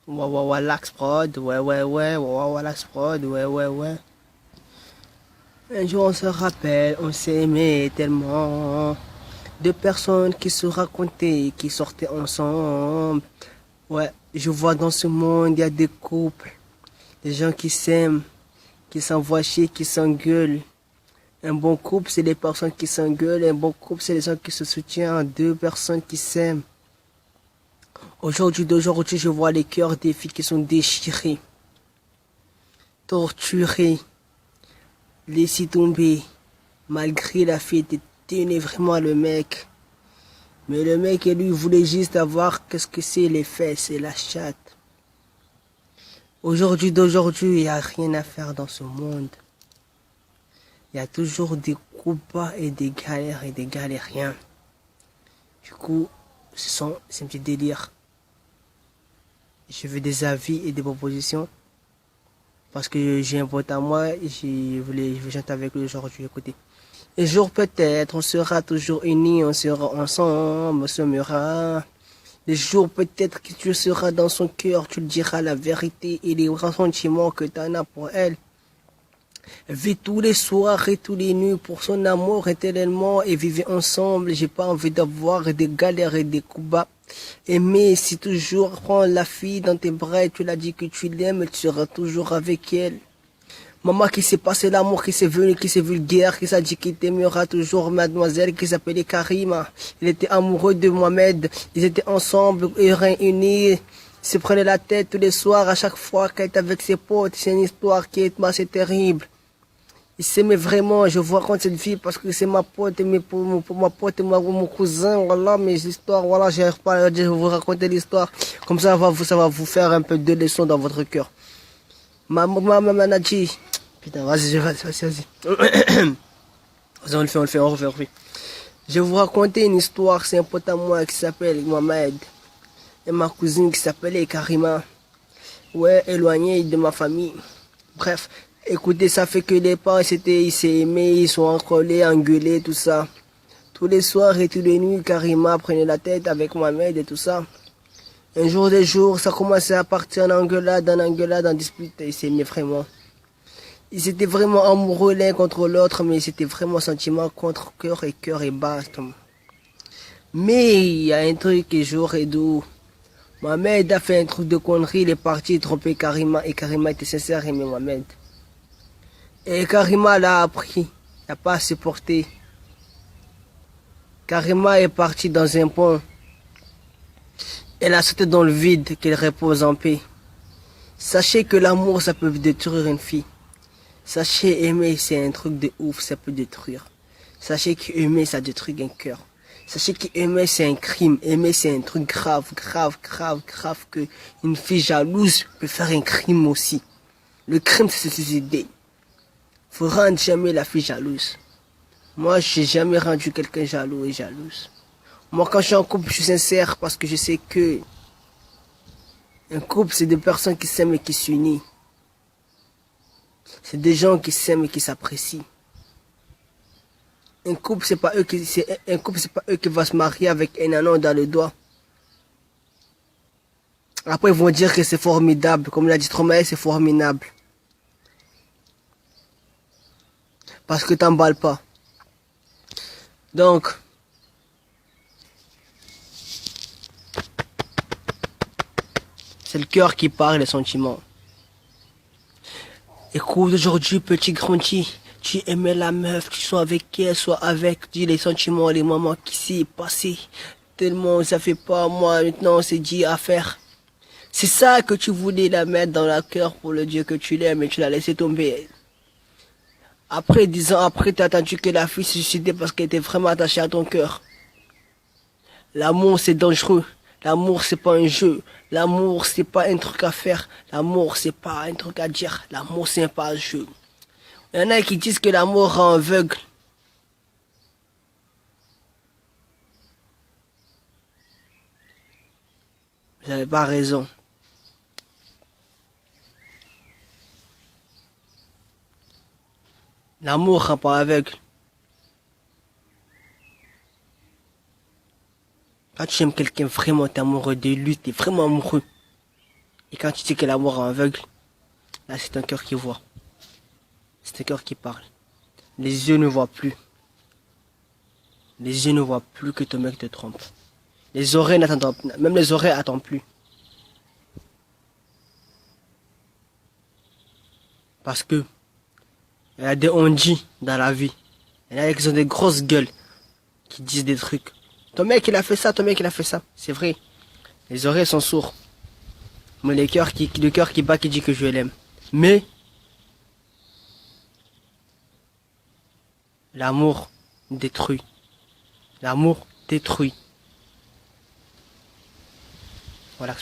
Wawawax prod, ouais, Wawawax prod, ouais. Un jour on se rappelle, on s'aimait tellement. Deux personnes qui se racontaient, qui sortaient ensemble. Ouais, je vois dans ce monde, il y a des couples, des gens qui s'aiment, qui s'envoient chier, qui s'engueulent. Un bon couple, c'est des personnes qui s'engueulent. Un bon couple, c'est des gens qui se soutiennent. Deux personnes qui s'aiment. D'aujourd'hui, je vois les cœurs des filles qui sont déchirés, torturés, laissés tomber. Malgré la fille était tenue vraiment le mec. Mais le mec, lui, voulait juste avoir qu'est-ce que c'est les fesses et la chatte. D'aujourd'hui, il n'y a rien à faire dans ce monde. Il y a toujours des combats et des galères et des galériens. Du coup, c'est un petit délire. Je veux des avis et des propositions. Parce que j'ai un pote à moi et je veux chanter avec lui aujourd'hui. Écoutez. Un jour peut-être, on sera toujours unis, on sera ensemble, on s'aimera. Le jour peut-être que tu seras dans son cœur, tu lui diras la vérité et les sentiments que tu en as pour elle. Elle vit tous les soirs et tous les nuits pour son amour éternellement et vivez ensemble. J'ai pas envie d'avoir des galères et des combats. Aimer, c'est toujours prendre la fille dans tes bras et tu l'as dit que tu l'aimes et tu seras toujours avec elle. Maman qui s'est passé l'amour, qui s'est venu, qui s'est vulgaire, qui s'est dit qu'il t'aimera toujours, mademoiselle, qui s'appelait Karima. Il était amoureux de Mohamed. Ils étaient ensemble et réunis. Ils se prenaient la tête tous les soirs, à chaque fois qu'elle était avec ses potes. C'est une histoire qui est assez terrible. Il s'aimait vraiment, je vous raconte cette vie parce que c'est ma pote, mais pour ma pote et mon cousin, voilà, mes histoires, voilà, j'arrive pas à vous raconter l'histoire. Comme ça va vous faire un peu de leçons dans votre cœur. Maman a dit, putain, vas-y. Vas-y, on refait. Je vais vous raconter une histoire, c'est un pote à moi qui s'appelle Mohamed. Et ma cousine qui s'appelait Karima. Ouais, éloignée de ma famille. Bref. Écoutez, ça fait que les parents, ils s'est aimés, ils sont encollés, engueulés, tout ça. Tous les soirs et toutes les nuits, Karima prenait la tête avec Mohamed et tout ça. Un jour des jours, ça commençait à partir en engueulade, en dispute, ils s'aimaient vraiment. Ils étaient vraiment amoureux l'un contre l'autre, mais c'était vraiment sentiment contre cœur et basta. Mais il y a un truc qui jour et d'où Mohamed a fait un truc de connerie, il est parti tromper Karima et Karima était sincère et aimait Mohamed. Et Karima l'a appris, n'a pas supporté. Karima est partie dans un pont. Elle a sauté dans le vide, qu'elle repose en paix. Sachez que l'amour, ça peut détruire une fille. Sachez aimer, c'est un truc de ouf, ça peut détruire. Sachez qu'aimer, ça détruit un cœur. Sachez qu'aimer, c'est un crime. Aimer, c'est un truc grave, que une fille jalouse peut faire un crime aussi. Le crime, c'est se suicider. Faut rendre jamais la fille jalouse. Moi, j'ai jamais rendu quelqu'un jaloux et jalouse. Moi, quand je suis en couple, je suis sincère parce que je sais que un couple, c'est des personnes qui s'aiment et qui s'unissent. C'est des gens qui s'aiment et qui s'apprécient. Un couple, c'est pas eux qui vont se marier avec un anneau dans le doigt. Après, ils vont dire que c'est formidable. Comme l'a dit Stromae, c'est formidable. Parce que t'emballes pas. Donc, c'est le cœur qui parle, les sentiments. Écoute, aujourd'hui, petit grandi, tu aimais la meuf, tu sois avec elle, soit avec, dis les sentiments, les moments qui s'est passé. Tellement ça fait pas moi, maintenant on s'est dit à faire. C'est ça que tu voulais la mettre dans le cœur pour le Dieu que tu l'aimes et tu l'as laissé tomber. Après, 10 ans après, t'as attendu que la fille se suicidait parce qu'elle était vraiment attachée à ton cœur. L'amour, c'est dangereux. L'amour, c'est pas un jeu. L'amour, c'est pas un truc à faire. L'amour, c'est pas un truc à dire. L'amour, c'est pas un jeu. Il y en a qui disent que l'amour rend aveugle. Vous n'avez pas raison. L'amour rend pas aveugle. Quand tu aimes quelqu'un vraiment, t'es amoureux de lui, t'es vraiment amoureux. Et quand tu dis que l'amour est aveugle, là c'est un cœur qui voit. C'est un cœur qui parle. Les yeux ne voient plus. Les yeux ne voient plus que ton mec te trompe. Les oreilles n'attendent, même les oreilles attendent plus. Parce que il y a des on-dit dans la vie. Il y en a qui ont des grosses gueules qui disent des trucs. Ton mec il a fait ça, ton mec il a fait ça. C'est vrai. Les oreilles sont sourds. Mais le cœur qui bat qui dit que je l'aime. Mais l'amour détruit. L'amour détruit. Voilà.